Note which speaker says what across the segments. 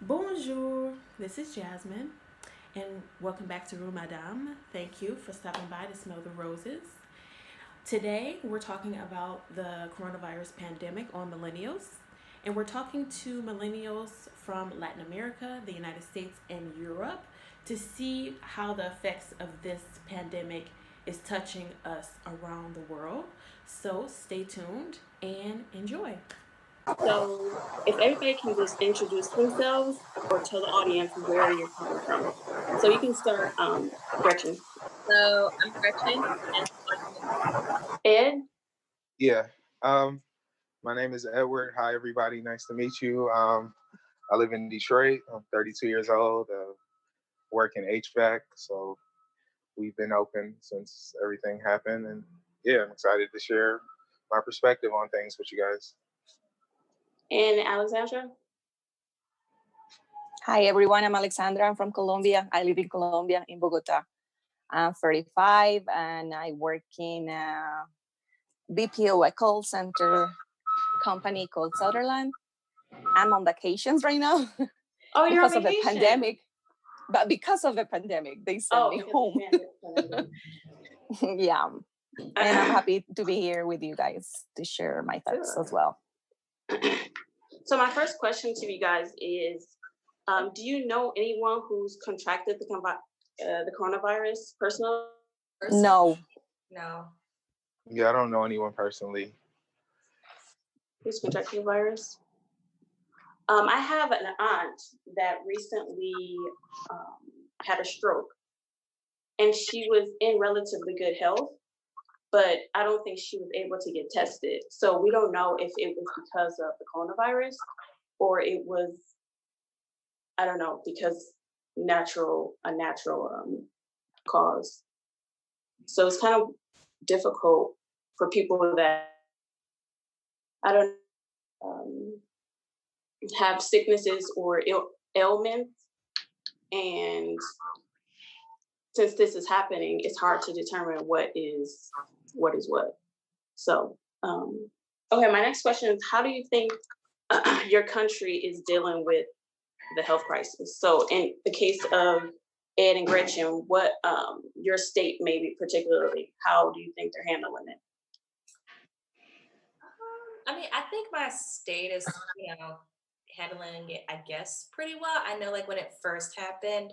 Speaker 1: Bonjour, this is Jasmine, and welcome back to Rue Madame. Thank you for stopping by to smell the roses. Today, we're talking about the coronavirus pandemic on millennials, and we're talking to millennials from Latin America, the United States, and Europe to see how the effects of this pandemic is touching us around the world. So, stay tuned and enjoy.
Speaker 2: So, if everybody can just introduce themselves or tell the audience where you're calling from. So, you can start, Gretchen.
Speaker 3: So I'm Gretchen, and
Speaker 2: Ed?
Speaker 4: Yeah. Um, my name is Edward. Hi, everybody. Nice to meet you. I live in Detroit. I'm 32 years old. Work in HVAC. So we've been open since everything happened. And yeah, I'm excited to share my perspective on things with you guys.
Speaker 2: And Alexandra?
Speaker 5: Hi everyone, I'm Alexandra. I'm from Colombia. I live in Colombia, in Bogota. I'm 35 and I work in a BPO, a call center company called Sutherland. I'm on vacations right now
Speaker 2: Oh, you're on
Speaker 5: because of the
Speaker 2: vacation.
Speaker 5: pandemic. But because of the pandemic, they sent me home. Yeah. And I'm happy to be here with you guys to share my thoughts as well.
Speaker 2: So, my first question to you guys is do you know anyone who's contracted the coronavirus personally?
Speaker 5: No.
Speaker 3: no.
Speaker 4: Yeah, I don't know anyone personally.
Speaker 2: Who's contracted the virus? I have an aunt that recently had a stroke, and she was in relatively good health, but I don't think she was able to get tested. So we don't know if it was because of the coronavirus or it was, I don't know, because a natural cause. So it's kind of difficult for people that I don't have sicknesses or ailments, and since this is happening, it's hard to determine what is what. So, okay, my next question is: how do you think your country is dealing with the health crisis? So, in the case of Ed and Gretchen, what your state maybe particularly, how do you think they're handling it?
Speaker 3: I mean, I think my state is, handling it, I guess, pretty well. I know, like, when it first happened,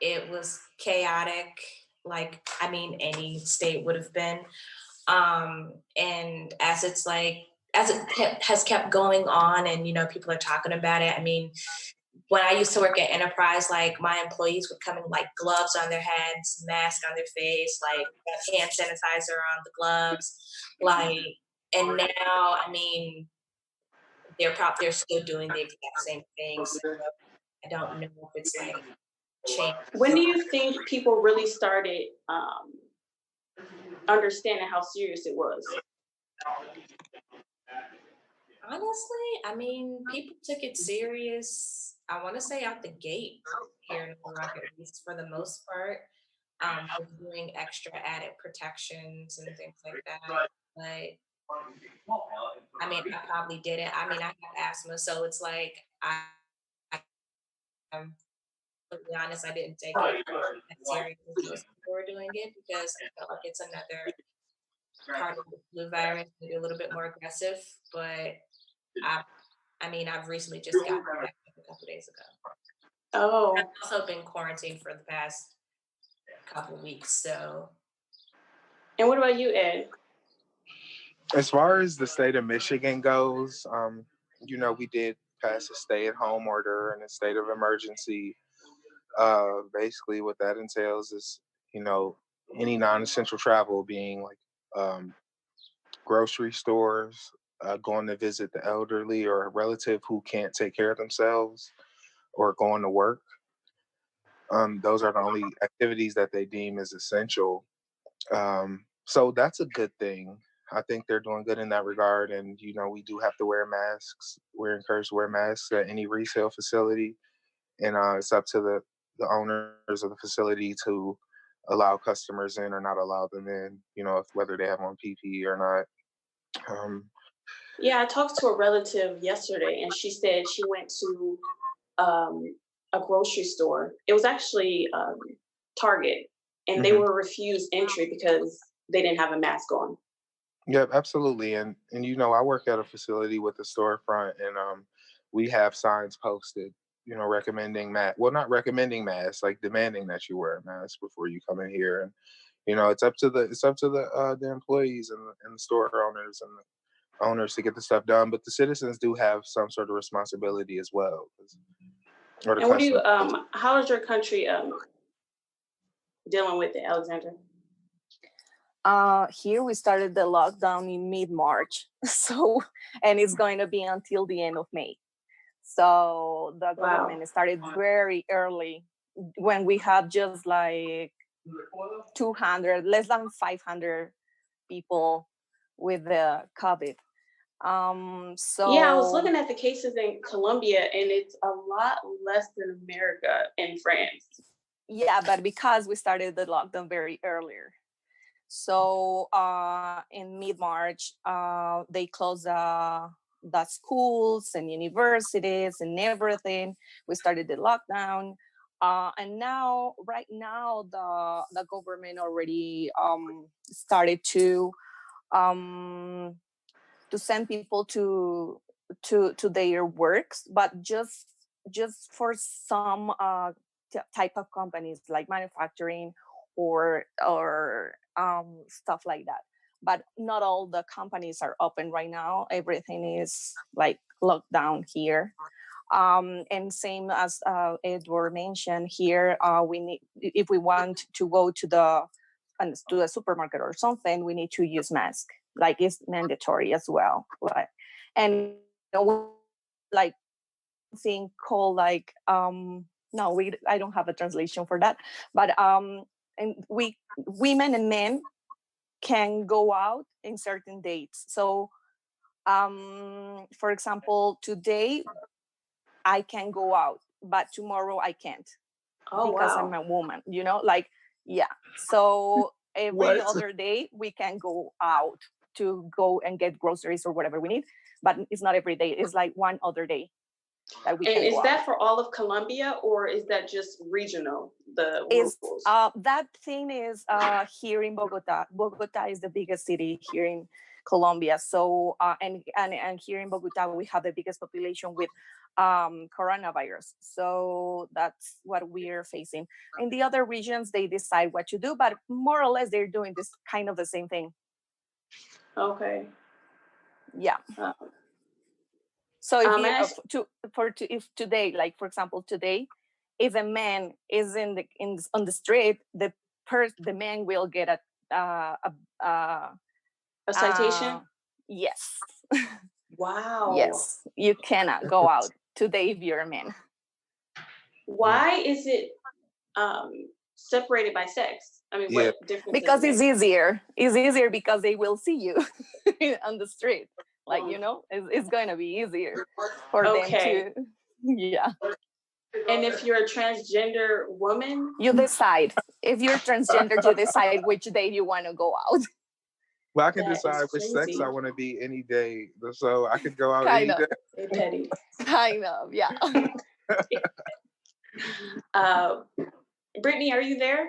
Speaker 3: it was chaotic. Like, I mean, any state would have been. And as it has kept going on, and people are talking about it. I mean, when I used to work at Enterprise, like my employees would come in like gloves on their heads, mask on their face, like hand sanitizer on the gloves, like. And now, I mean, they're still doing the exact same things. So I don't know if it's like change.
Speaker 2: When do you think people really started understanding how serious it was?
Speaker 3: Honestly, I mean, people took it serious. I want to say out the gate here in Iraq, at least for the most part, with doing extra added protections and things like that. But I mean, I probably didn't. I mean, I have asthma, so it's like I'm completely honest. I didn't take it as serious as most people were doing it because I felt like it's another part of the flu virus, maybe a little bit more aggressive. But I, I mean, I've recently just gotten back a couple days ago.
Speaker 2: Oh,
Speaker 3: I've also been quarantined for the past couple weeks, so
Speaker 2: and what about you, Ed?
Speaker 4: As far as the state of Michigan goes, we did pass a stay-at-home order and a state of emergency. Basically, what that entails is, you know, any non-essential travel being like grocery stores, going to visit the elderly or a relative who can't take care of themselves, or going to work. Those are the only activities that they deem as essential. So that's a good thing. I think they're doing good in that regard. And, we do have to wear masks. We're encouraged to wear masks at any resale facility. And it's up to the owners of the facility to allow customers in or not allow them in, whether they have on PPE or not.
Speaker 2: Yeah, I talked to a relative yesterday, and she said she went to a grocery store. It was actually Target, and they
Speaker 4: Hmm.
Speaker 2: were refused entry because they didn't have a mask on.
Speaker 4: Yep, absolutely. And I work at a facility with a storefront, and we have signs posted, recommending well, not recommending masks, like demanding that you wear a mask before you come in here. And it's up to the employees and the store owners and the owners to get the stuff done. But the citizens do have some sort of responsibility as well, or the
Speaker 2: And what do you
Speaker 4: customers.
Speaker 2: how is your country dealing with it, Alexandra?
Speaker 5: Here we started the lockdown in mid-March, so and it's going to be until the end of May. So the
Speaker 2: Wow.
Speaker 5: government started very early when we have just like 200, less than 500 people with the COVID.
Speaker 2: Yeah, I was
Speaker 5: So
Speaker 2: looking at the cases in Colombia, and it's a lot less than America and France.
Speaker 5: yeah, but because we started the lockdown very earlier. So in mid-March, they closed the schools and universities and everything. We started the lockdown. And now, right now, the government already started um, to send people to their works, but just for some type of companies like manufacturing or stuff like that. But not all the companies are open right now. Everything is like locked down here. And same as Edward mentioned here, we need, if we want to go to the supermarket or something, we need to use mask. Like it's mandatory as well. And like thing called like no, we I don't have a translation for that, but and we women and men can go out in certain dates. So for example, today I can go out, but tomorrow I can't
Speaker 2: Oh
Speaker 5: because I'm
Speaker 2: wow.
Speaker 5: a woman, like, yeah. So every
Speaker 4: What?
Speaker 5: other day we can go out to go and get groceries or whatever we need, but it's not every day. It's like one other day that we
Speaker 2: And
Speaker 5: can
Speaker 2: is
Speaker 5: go out.
Speaker 2: that for all of Colombia, or is that just regional, the
Speaker 5: Is
Speaker 2: rules?
Speaker 5: that thing is here in Bogota. Bogota is the biggest city here in Colombia. So and here in Bogota we have the biggest population with coronavirus. So that's what we're facing. In the other regions, they decide what to do, but more or less they're doing this kind of the same thing.
Speaker 2: Okay.
Speaker 5: Yeah.
Speaker 2: Uh,
Speaker 5: So if
Speaker 2: and
Speaker 5: you
Speaker 2: I s-
Speaker 5: if today, like for example, today, if a man is on the street, the man will get uh,
Speaker 2: a
Speaker 5: uh
Speaker 2: citation?
Speaker 5: yes,
Speaker 2: Wow.
Speaker 5: yes, you cannot go out today if you're a man.
Speaker 4: Mm.
Speaker 2: Why is it um, separated by sex? I mean,
Speaker 4: Yeah,
Speaker 2: what difference does it
Speaker 5: Because it's
Speaker 2: make?
Speaker 5: easier. It's easier because they will see you on the street. Like,
Speaker 2: Oh,
Speaker 5: it's going to be easier for them
Speaker 2: okay.
Speaker 5: to, yeah.
Speaker 2: And if you're a transgender woman,
Speaker 5: You decide. If you're transgender, you decide which day you want to go out.
Speaker 4: well, I can
Speaker 2: that is
Speaker 4: decide which sex I
Speaker 2: crazy.
Speaker 4: want to be any day, so I could go out
Speaker 5: Kind
Speaker 4: any
Speaker 5: of.
Speaker 4: day.
Speaker 2: Hey, petty.
Speaker 5: Kind of, yeah.
Speaker 2: Uh, Brittany, are you there?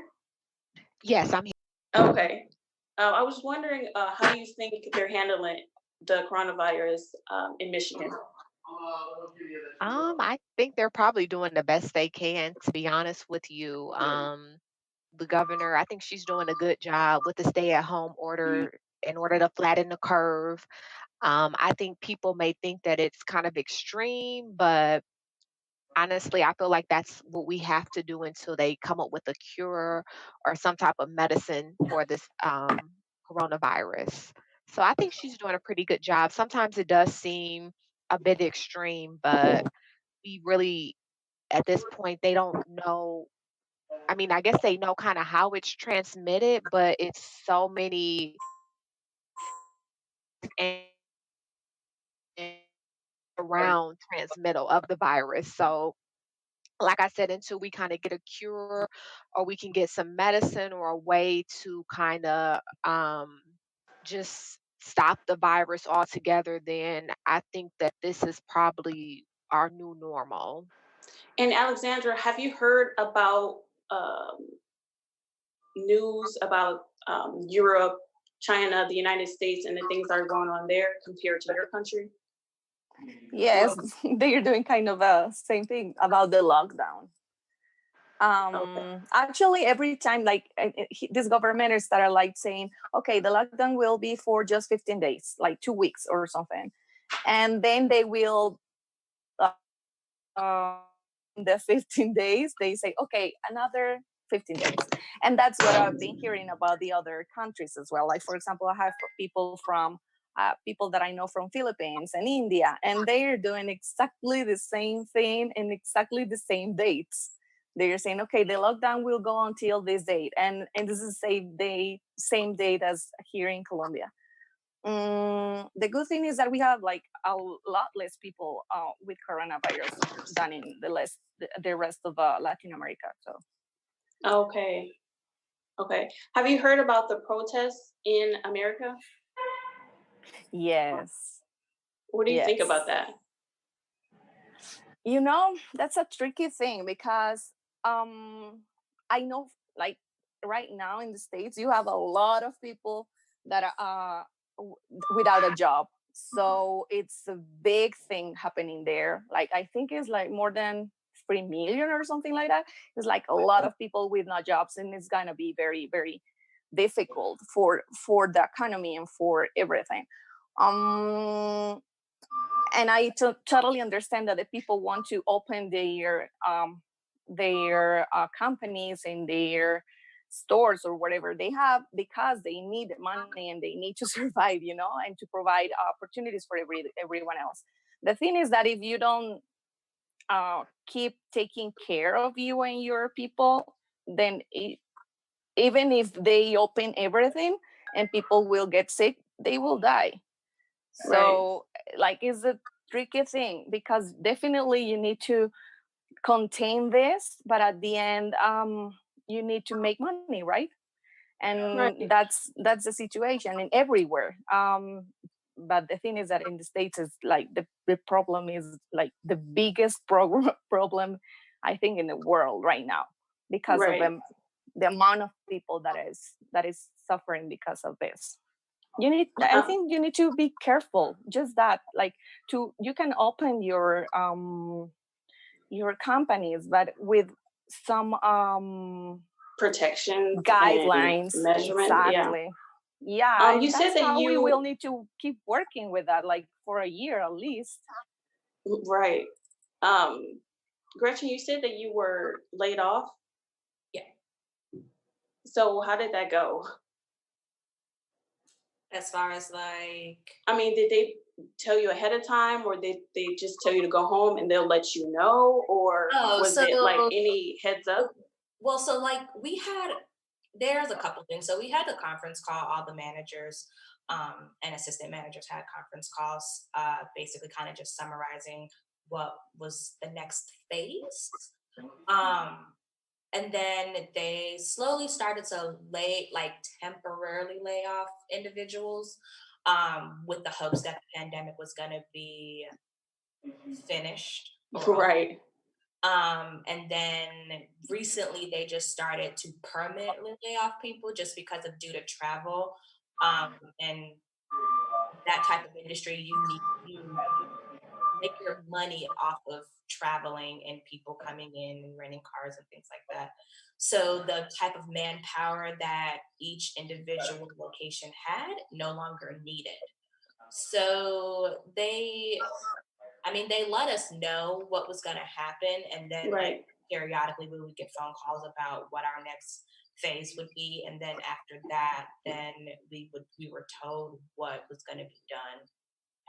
Speaker 6: Yes, I'm here.
Speaker 2: Okay. I was wondering, how do you think they're handling the coronavirus in Michigan?
Speaker 6: I think they're probably doing the best they can, to be honest with you. The governor, I think she's doing a good job with the stay-at-home order in order to flatten the curve. I think people may think that it's kind of extreme, but honestly, I feel like that's what we have to do until they come up with a cure or some type of medicine for this coronavirus. So I think she's doing a pretty good job. Sometimes it does seem a bit extreme, but we really, at this point, they don't know. I mean, I guess they know kind of how it's transmitted, but it's so many and around transmittal of the virus. So like I said, until we kind of get a cure or we can get some medicine or a way to kind of just stop the virus altogether, then I think that this is probably our new normal.
Speaker 2: And Alexandra, have you heard about news about Europe, China, the United States, and the things that are going on there compared to your country?
Speaker 5: Yes, they're doing kind of a same thing about the lockdown.
Speaker 2: Okay.
Speaker 5: Actually, every time, like this government is started like saying, okay, the lockdown will be for just 15 days, like 2 weeks or something, and then they will uh, the 15 days they say, okay, another 15 days. And that's what I've been hearing about the other countries as well. Like, for example, I have people from people that I know from Philippines and India, and they're doing exactly the same thing in exactly the same dates. They're saying, okay, the lockdown will go until this date, and this is same date as here in Colombia. The good thing is that we have like a lot less people with coronavirus than in the rest of Latin America. So
Speaker 2: Okay. Okay. Have you heard about the protests in America?
Speaker 5: yes,
Speaker 2: What do you think about
Speaker 5: yes.
Speaker 2: that?
Speaker 5: That's a tricky thing because I know, like, right now in the States you have a lot of people that are without a job, so it's a big thing happening there. Like, I think it's like more than 3 million or something like that. It's like a lot of people with no jobs, and it's gonna be very, very difficult for the economy and for everything. um and I totally understand that the people want to open their companies and their stores or whatever they have because they need money and they need to survive, and to provide opportunities for everyone else. The thing is that if you don't keep taking care of you and your people, then even if they open everything and people will get sick, they will die.
Speaker 2: Right.
Speaker 5: So, like, it's a tricky thing because definitely you need to contain this, but at the end, you need to make money, right? And
Speaker 2: Right.
Speaker 5: that's the situation in everywhere. But the thing is that in the States, is like the problem is like the biggest problem I think in the world right now because of
Speaker 2: Right.
Speaker 5: the amount of people that is suffering because of this. I
Speaker 2: Um,
Speaker 5: think you need to be careful, just that, like, you can open your companies, but with some
Speaker 2: protections and
Speaker 5: guidelines.
Speaker 2: measurement. Yeah.
Speaker 5: Exactly. Yeah,
Speaker 2: You
Speaker 5: and
Speaker 2: said
Speaker 5: that's
Speaker 2: that
Speaker 5: how we will
Speaker 2: you
Speaker 5: need to keep working with that, like, for a year at least.
Speaker 2: right. Um, Gretchen, you said that you were laid off.
Speaker 3: Yeah.
Speaker 2: So how did that go?
Speaker 3: As far as like,
Speaker 2: I mean, did they tell you ahead of time, or did they just tell you to go home and they'll let you know, or
Speaker 3: oh,
Speaker 2: was it like
Speaker 3: so
Speaker 2: any heads up?
Speaker 3: well, so like there's a couple things. So we had the conference call, all the managers and assistant managers had conference calls, basically kind of just summarizing what was the next phase. Um, and then they slowly started to temporarily lay off individuals, with the hopes that the pandemic was going to be finished or over.
Speaker 2: Right.
Speaker 3: And then recently they just started to permanently lay off people just because of due to travel. And that type of industry, you make your money off of traveling and people coming in and renting cars and things like that. So the type of manpower that each individual location had no longer needed. So they let us know what was going to happen. And then, like,
Speaker 2: Right.
Speaker 3: periodically we would get phone calls about what our next phase would be. And then after that, then we were told what was going to be done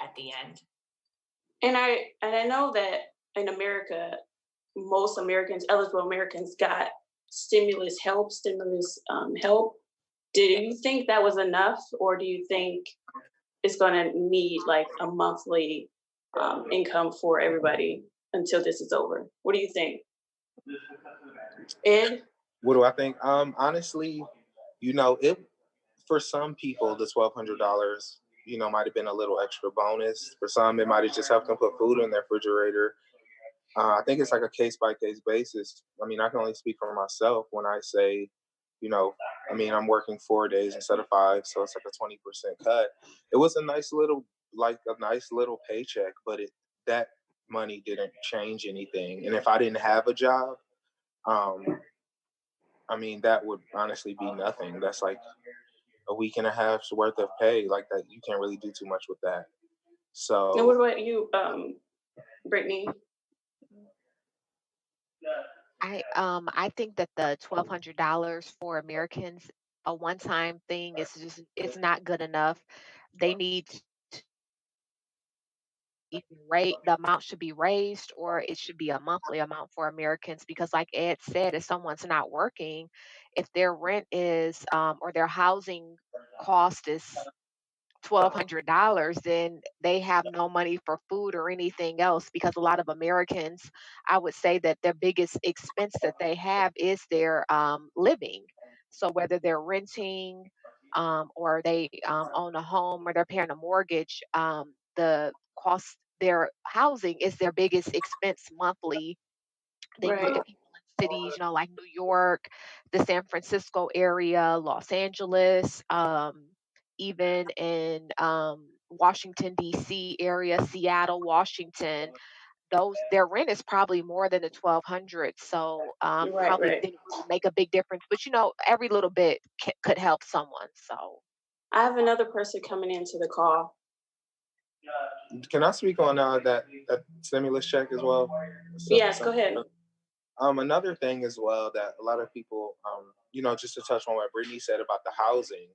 Speaker 3: at the end.
Speaker 2: And I know that in America, most Americans, eligible Americans, got stimulus help. Do
Speaker 3: Yeah.
Speaker 2: you think that was enough, or do you think it's going to need like a monthly income for everybody until this is over? What do you think, Ed?
Speaker 4: What do I think? Honestly, it for some people the $1,200, might have been a little extra bonus. For some, it might have just helped them put food in their refrigerator. I think it's like a case by case basis. I mean, I can only speak for myself when I say, you know, I mean, I'm working 4 days instead of 5, so it's like a 20% cut. It was a nice little paycheck, but that money didn't change anything. And if I didn't have a job, um, I mean, that would honestly be nothing. That's like a week and a half's worth of pay. Like that, you can't really do too much with that.
Speaker 2: And what
Speaker 4: So
Speaker 2: about you, Brittany?
Speaker 6: I think that the $1,200 for Americans, a one-time thing, is just it's not good enough. They need either rate the amount should be raised, or it should be a monthly amount for Americans, because like Ed said, if someone's not working, if their rent is or their housing cost is $1,200, then they have no money for food or anything else, because a lot of Americans, I would say that their biggest expense that they have is their living. So whether they're renting, or they own a home, or they're paying a mortgage, the cost, their housing is their biggest expense monthly. Then you look
Speaker 2: Right,
Speaker 6: at people in cities, like New York, the San Francisco area, Los Angeles, even in Washington D.C. area, Seattle, Washington. Those their rent is probably more than the 1,200, so
Speaker 2: right,
Speaker 6: probably
Speaker 2: right.
Speaker 6: didn't really make a big difference. But every little bit could help someone. So
Speaker 2: I have another person coming into the call.
Speaker 4: can I speak on that stimulus check as well?
Speaker 2: Yes, go ahead.
Speaker 4: Another thing as well that a lot of people, just to touch on what Brittany said about the housing,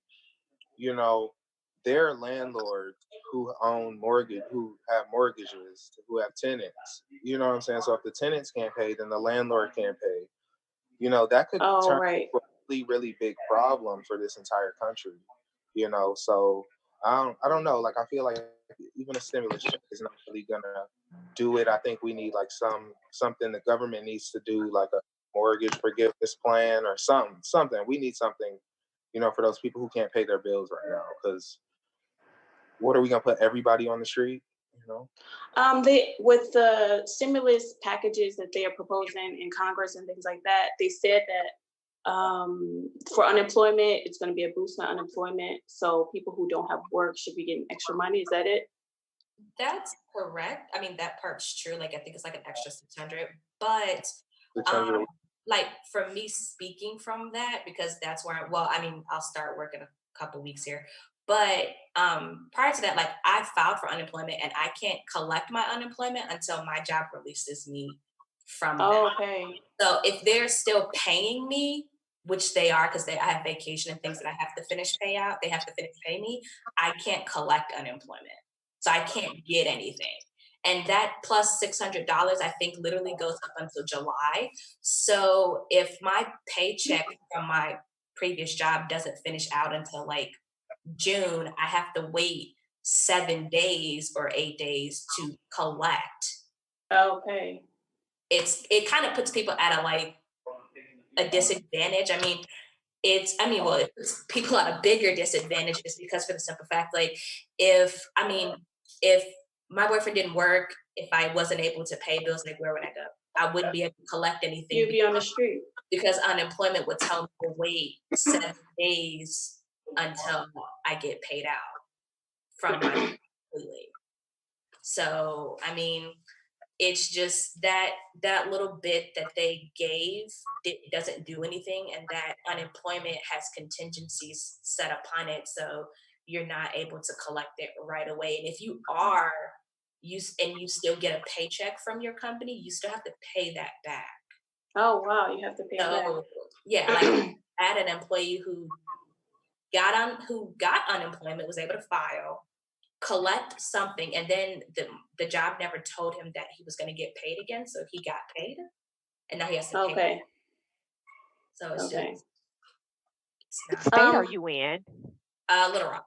Speaker 4: you know, there are landlords who have mortgages, who have tenants. You know what I'm saying? So if the tenants can't pay, then the landlord can't pay. That could
Speaker 2: Oh,
Speaker 4: turn
Speaker 2: right.
Speaker 4: into a really, really big problem for this entire country. So I don't know. Like I feel like even a stimulus check is not really gonna do it. I think we need like something the government needs to do, like a mortgage forgiveness plan or something. We need something, for those people who can't pay their bills right now. Because what are we gonna put everybody on the street? You know?
Speaker 2: They with the stimulus packages that they are proposing in Congress and things like that, they said that for unemployment, it's going to be a boost on unemployment. So people who don't have work should be getting extra money. Is that it?
Speaker 3: That's correct. I mean, that part's true. Like, I think it's like an extra 600. But,
Speaker 4: 600.
Speaker 3: um, like, for me speaking from that, because that's where well, I mean, I'll start working a couple weeks here. But prior to that, like, I filed for unemployment and I can't collect my unemployment until my job releases me from that.
Speaker 2: Oh, okay.
Speaker 3: So if they're still paying me, which they are, because I have vacation and things that I have to finish pay out, they have to finish pay me, I can't collect unemployment. So I can't get anything. And that plus $600, I think literally goes up until July. So if my paycheck from my previous job doesn't finish out until like June, I have to wait 7 days or 8 days to collect.
Speaker 2: Okay.
Speaker 3: It kind of puts people at a disadvantage. Well, it puts people at a bigger disadvantage just because for the simple fact, like, if my boyfriend didn't work, if I wasn't able to pay bills, like, where would I go? I wouldn't be able to collect anything
Speaker 2: You'd be on the street.
Speaker 3: because unemployment would tell me to wait 7 days until I get paid out from my completely. So, it's just that little bit that they gave doesn't do anything, and that unemployment has contingencies set upon it, so you're not able to collect it right away. And if you are and you still get a paycheck from your company, you still have to pay that back.
Speaker 2: Oh, wow. You have to pay it
Speaker 3: So yeah, like,
Speaker 2: back.
Speaker 3: I had an employee who got unemployment, was able to file, collect something, and then the job never told him that he was going to get paid again, so he got paid, and now he has to pay.
Speaker 2: Okay.
Speaker 3: So it's just,
Speaker 2: Okay.
Speaker 3: it's
Speaker 6: what
Speaker 3: not
Speaker 6: state are
Speaker 2: Um,
Speaker 6: you in?
Speaker 3: Little Rock.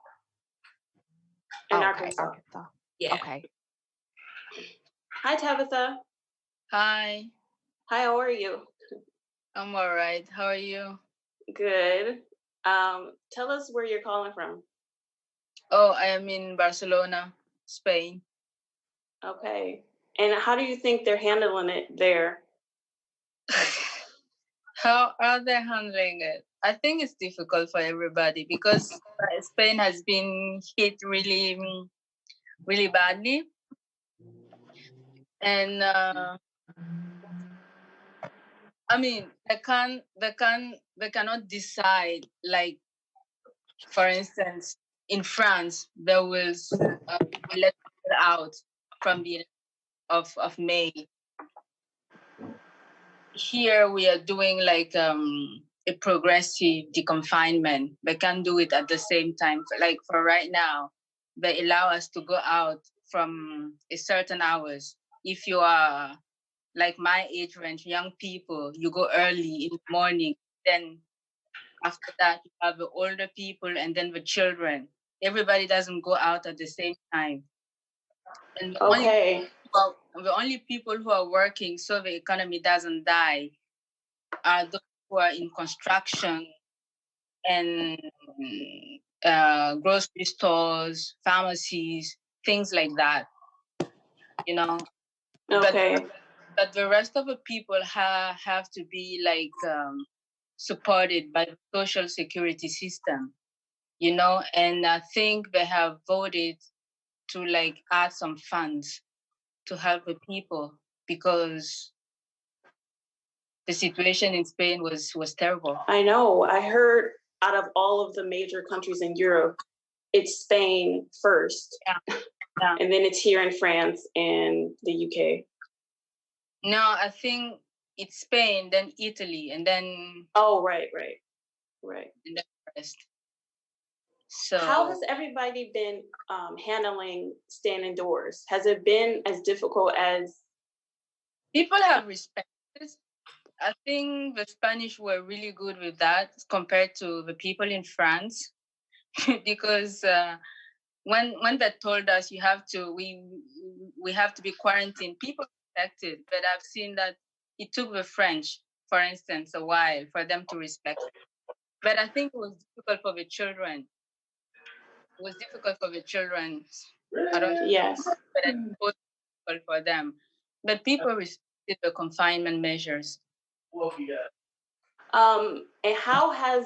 Speaker 2: in
Speaker 6: Okay,
Speaker 2: Arkansas.
Speaker 6: Arkansas.
Speaker 3: Yeah.
Speaker 6: Okay.
Speaker 2: Hi, Tabitha.
Speaker 7: Hi,
Speaker 2: Hi, how are you?
Speaker 7: I'm all right. How are you?
Speaker 2: Good. Tell us where you're calling from.
Speaker 7: Oh, I am in Barcelona, Spain.
Speaker 2: Okay. And how do you think they're handling it there?
Speaker 7: How are they handling it? I think it's difficult for everybody because Spain has been hit really, really badly. And I mean, they cannot decide. Like, for instance, in France, they will let people out from the of May. Here we are doing like a progressive deconfinement. They can't do it at the same time. Like for right now, they allow us to go out from a certain hours. If you are like my age range, young people, you go early in the morning. Then after that, you have the older people and then the children. Everybody doesn't go out at the same time. And
Speaker 2: Okay.
Speaker 7: the only people who are working so the economy doesn't die are those who are in construction and grocery stores, pharmacies, things like that, you know.
Speaker 2: Okay.
Speaker 7: But the rest of the people have to be like supported by the social security system, you know. And I think they have voted to like add some funds to help the people because the situation in Spain was terrible.
Speaker 2: I know. I heard out of all of the major countries in Europe, it's Spain first.
Speaker 7: Yeah. Yeah.
Speaker 2: And then it's here in France and the UK.
Speaker 7: No, I think it's Spain, then Italy, and then
Speaker 2: Oh, right.
Speaker 7: and then the rest. So
Speaker 2: how has everybody been handling staying indoors? Has it been as difficult as
Speaker 7: people have respected? I think the Spanish were really good with that compared to the people in France, because when they told us we have to be quarantined, people respected. But I've seen that it took the French, for instance, a while for them to respect it. But I think it was difficult for the children. It was difficult for the children. I don't know,
Speaker 2: yes?
Speaker 7: but it was difficult for them. But people respected the confinement measures.
Speaker 2: And how has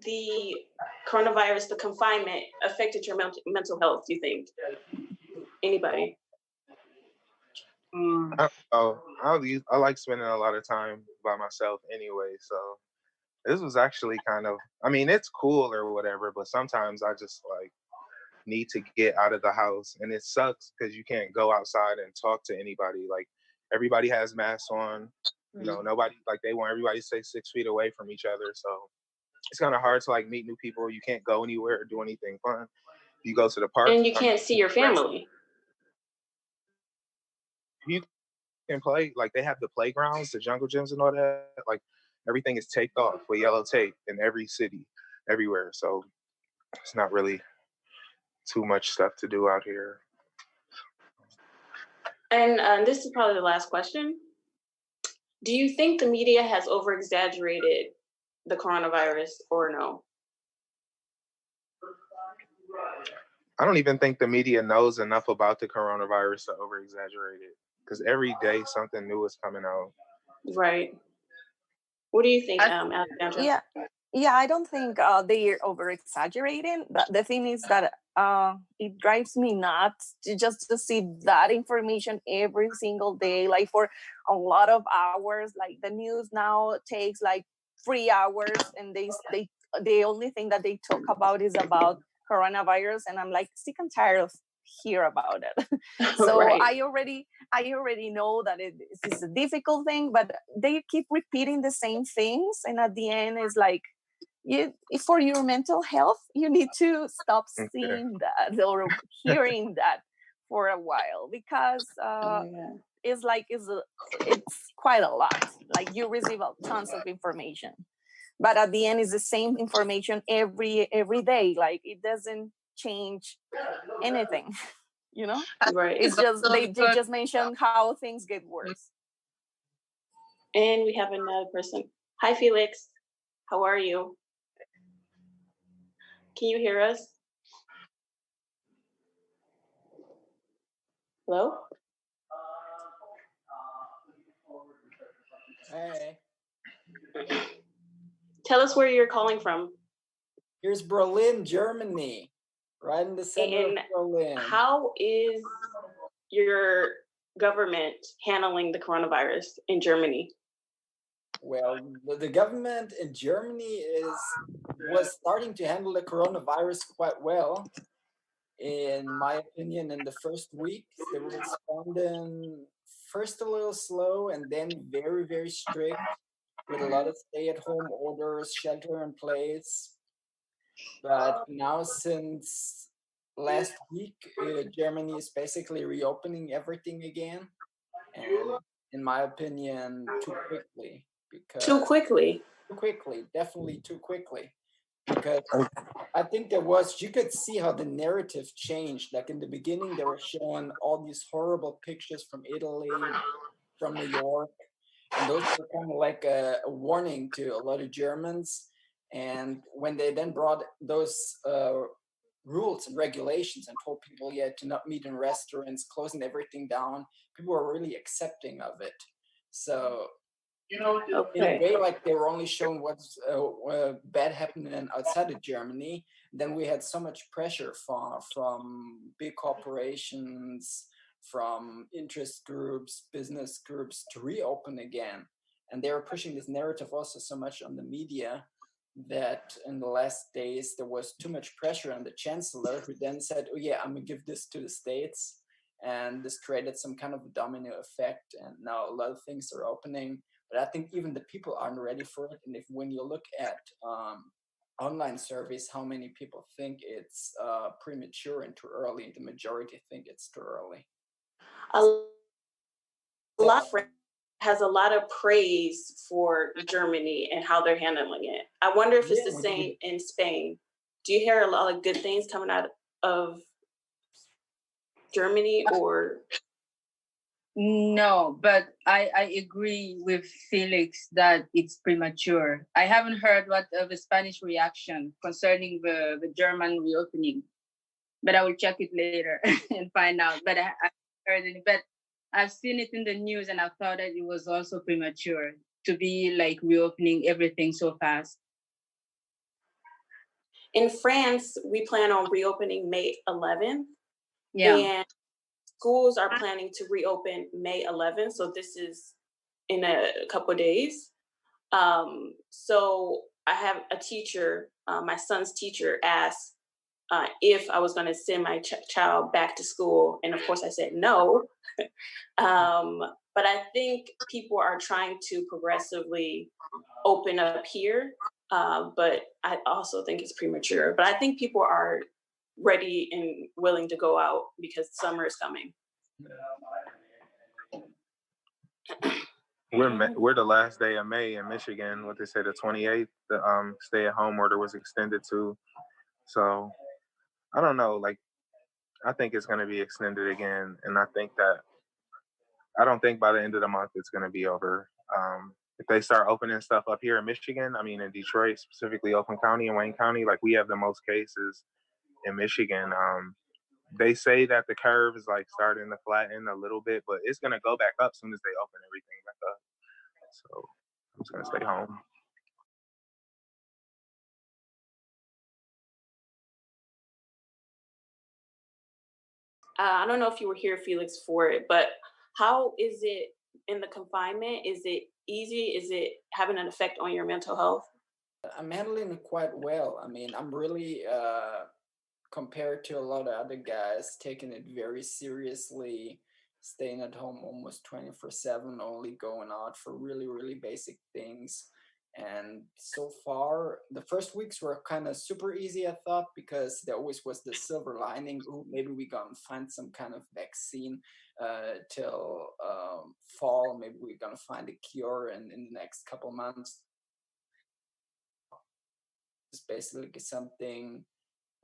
Speaker 2: the coronavirus, the confinement, affected your mental health? Do you think? Anybody?
Speaker 4: I like spending a lot of time by myself anyway. So this was actually kind of, I mean, it's cool or whatever, but sometimes I just like need to get out of the house, and it sucks because you can't go outside and talk to anybody. Like everybody has masks on, you know, nobody, like they want everybody to stay 6 feet away from each other. So it's kind of hard to like meet new people. You can't go anywhere or do anything fun. You go to the park,
Speaker 2: And you can't see your family.
Speaker 4: you can play, like they have the playgrounds, the jungle gyms and all that. Like everything is taped off with yellow tape in every city, everywhere. So it's not really too much stuff to do out here.
Speaker 2: And this is probably the last question. Do you think the media has over exaggerated the coronavirus or no?
Speaker 4: I don't even think the media knows enough about the coronavirus to over exaggerate it, because every day something new is coming out.
Speaker 2: Right. What do you think, Alexandra?
Speaker 5: Yeah, I don't think they're over exaggerating. But the thing is that it drives me nuts to see that information every single day, like for a lot of hours. Like the news now takes like 3 hours, and they the only thing that they talk about is about coronavirus, and I'm like sick and tired of hear about it. So
Speaker 2: Right.
Speaker 5: I already know that it's a difficult thing, but they keep repeating the same things, and at the end it's like, for your mental health, you need to stop seeing that or hearing that for a while, because it's like it's quite a lot. Like you receive tons of information, but at the end it's the same information every day. Like it doesn't change anything, you know.
Speaker 2: Right.
Speaker 5: It's just they just mention how things get worse.
Speaker 2: And we have another person. Hi, Felix. How are you? Can you hear us? Hello?
Speaker 8: Hey,
Speaker 2: Tell us where you're calling from.
Speaker 8: here's Berlin, Germany, right in the center
Speaker 2: And
Speaker 8: of Berlin.
Speaker 2: how is your government handling the coronavirus in Germany?
Speaker 8: Well, the government in Germany was starting to handle the coronavirus quite well. In my opinion, in the first week, they were responding first a little slow and then very, very strict with a lot of stay-at-home orders, shelter in place. But now, since last week, Germany is basically reopening everything again, and in my opinion, too quickly.
Speaker 2: Too quickly.
Speaker 8: Too quickly, definitely too quickly. Because I think you could see how the narrative changed. Like in the beginning, they were showing all these horrible pictures from Italy, from New York, and those were kind of like a warning to a lot of Germans. And when they then brought those rules and regulations and told people, yeah, to not meet in restaurants, closing everything down, people were really accepting of it. So in a way, like they were only showing what's bad happening outside of Germany. Then we had so much pressure from big corporations, from interest groups, business groups to reopen again. And they were pushing this narrative also so much on the media that in the last days there was too much pressure on the chancellor, who then said, oh yeah, I'm gonna give this to the states. And this created some kind of a domino effect. And now a lot of things are opening. But I think even the people aren't ready for it. And when you look at online surveys, how many people think it's premature and too early, the majority think it's too early.
Speaker 2: A lot of has a lot of praise for Germany and how they're handling it. I wonder if it's the same in Spain. Do you hear a lot of good things coming out of Germany or?
Speaker 7: No, but I agree with Felix that it's premature. I haven't heard what the Spanish reaction concerning the German reopening, but I will check it later and find out. But I heard it, but I've seen it in the news, and I thought that it was also premature to be like reopening everything so fast.
Speaker 2: In France, we plan on reopening May 11th.
Speaker 7: Yeah.
Speaker 2: And schools are planning to reopen May 11th. So this is in a couple of days. So I have a teacher, my son's teacher asked if I was going to send my child back to school. And of course I said no. But I think people are trying to progressively open up here. But I also think it's premature. But I think people are ready and willing to go out because summer is coming.
Speaker 4: We're the last day of May in Michigan. What they say, the 28th, the stay-at-home order was extended to. So I don't know. Like, I think it's going to be extended again, and I don't think by the end of the month it's going to be over. If they start opening stuff up here in Michigan, I mean in Detroit, specifically Oakland County and Wayne County, like we have the most cases in Michigan. They say that the curve is like starting to flatten a little bit, but it's gonna go back up as soon as they open everything back up. So I'm just gonna stay home.
Speaker 2: I don't know if you were here, Felix, for it, but how is it in the confinement? Is it easy? Is it having an effect on your mental health?
Speaker 8: I'm handling it quite well. I mean, I'm really, compared to a lot of other guys, taking it very seriously, staying at home almost 24/7, only going out for really, really basic things. And so far, the first weeks were kind of super easy, I thought, because there always was the silver lining. Ooh, maybe we gonna find some kind of vaccine till fall. Maybe we're gonna find a cure in the next couple months. It's basically something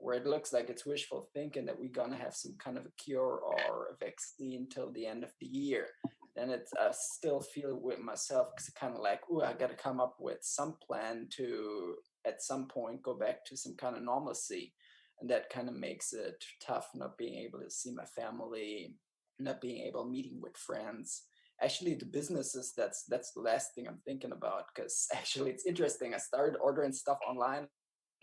Speaker 8: where it looks like it's wishful thinking that we're gonna have some kind of a cure or a vaccine till the end of the year. Then I still feel with myself because kind of like, oh, I got to come up with some plan to at some point go back to some kind of normalcy, and that kind of makes it tough not being able to see my family, not being able meeting with friends, actually the businesses, that's the last thing I'm thinking about, because actually it's interesting. I started ordering stuff online,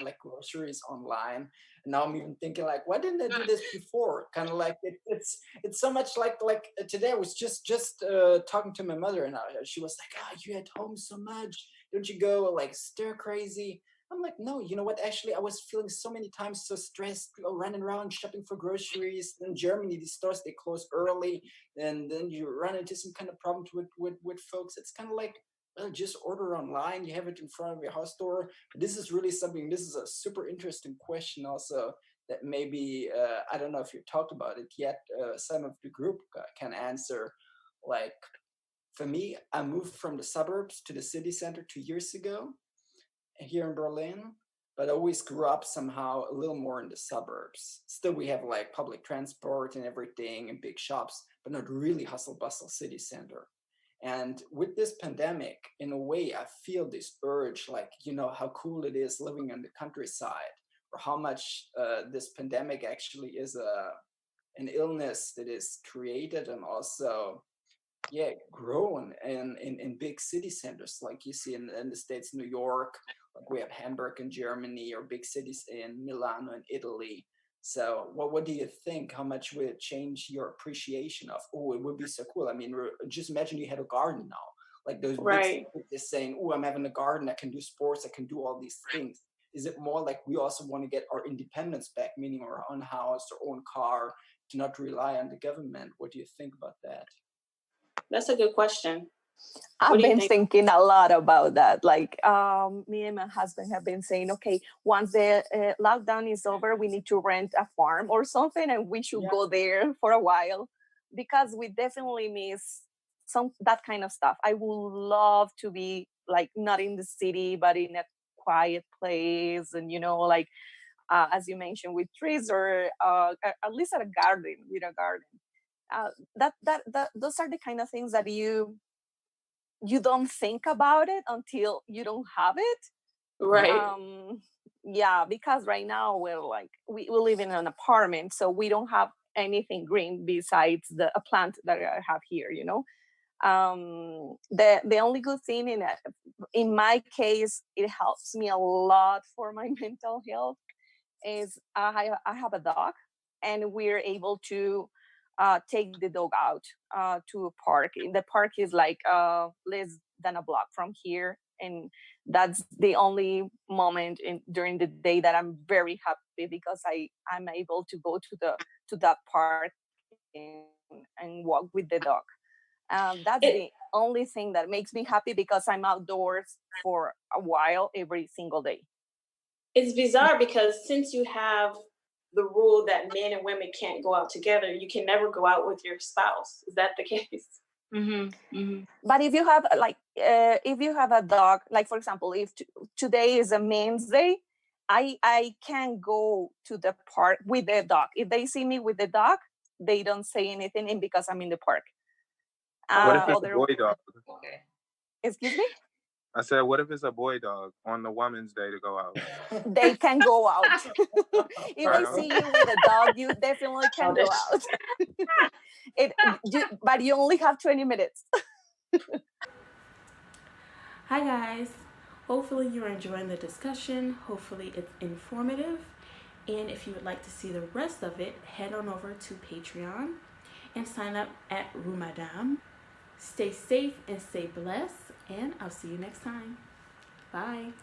Speaker 8: like groceries online, and now I'm even thinking like, why didn't I do this before? Kind of like it's so much like today I was just talking to my mother, and she was like, oh, you at home so much, don't you go like stir crazy? I'm like, no, you know what? Actually, I was feeling so many times so stressed, running around shopping for groceries. In Germany, these stores, they close early, and then you run into some kind of problems with folks. It's kind of like, well, just order online. You have it in front of your house door. But this is really something. This is a super interesting question, also, that maybe I don't know if you talked about it yet. Some of the group can answer. Like, for me, I moved from the suburbs to the city center 2 years ago here in Berlin, but I always grew up somehow a little more in the suburbs. Still, we have like public transport and everything and big shops, but not really hustle bustle city center. And with this pandemic, in a way, I feel this urge, like, you know, how cool it is living in the countryside, or how much this pandemic actually is an illness that is created and also grown in big city centers, like you see in the States, New York, like we have Hamburg in Germany, or big cities in Milano in Italy. So what do you think? How much will it change your appreciation of, oh, it would be so cool? I mean, just imagine you had a garden now, like those big
Speaker 2: Right.
Speaker 8: cities is saying, oh, I'm having a garden, I can do sports, I can do all these things. Is it more like we also want to get our independence back, meaning our own house, our own car, to not rely on the government? What do you think about that?
Speaker 2: That's a good question. What
Speaker 5: I've
Speaker 2: do you
Speaker 5: been
Speaker 2: think?
Speaker 5: thinking a lot about that. Like, me and my husband have been saying, okay, once the lockdown is over, we need to rent a farm or something, and we should
Speaker 8: Yeah.
Speaker 5: go there for a while, because we definitely miss some that kind of stuff. I would love to be like not in the city, but in a quiet place, and like as you mentioned, with trees, or at least at a garden, with a garden. That those are the kind of things that you don't think about it until you don't have it.
Speaker 2: Right.
Speaker 5: Yeah, because right now we're like we live in an apartment, so we don't have anything green besides a plant that I have here, the only good thing in my case, it helps me a lot for my mental health, is I have a dog, and we're able to take the dog out to a park. The park is like less than a block from here, and that's the only moment during the day that I'm very happy, because I'm able to go to that park and walk with the dog. That's
Speaker 2: It
Speaker 5: the only thing that makes me happy, because I'm outdoors for a while every single day.
Speaker 2: it's bizarre because since you have the rule that men and women can't go out together, you can never go out with your spouse. Is that the case?
Speaker 5: But if you have if you have a dog, like for example, if today is a men's day, I can go to the park with the dog. If they see me with the dog, they don't say anything, and because I'm in the park.
Speaker 4: What if it's a
Speaker 5: Other,
Speaker 4: boy dog?
Speaker 3: Okay.
Speaker 5: excuse me,
Speaker 4: I said, what if it's a boy dog on the woman's day to go out?
Speaker 5: they can go out. If I
Speaker 4: Right.
Speaker 5: see you with a dog, you definitely can go out. But you only have 20 minutes.
Speaker 1: Hi, guys. Hopefully, you're enjoying the discussion. Hopefully, it's informative. And if you would like to see the rest of it, head on over to Patreon and sign up at Rue Madame. Stay safe and stay blessed, and I'll see you next time. Bye.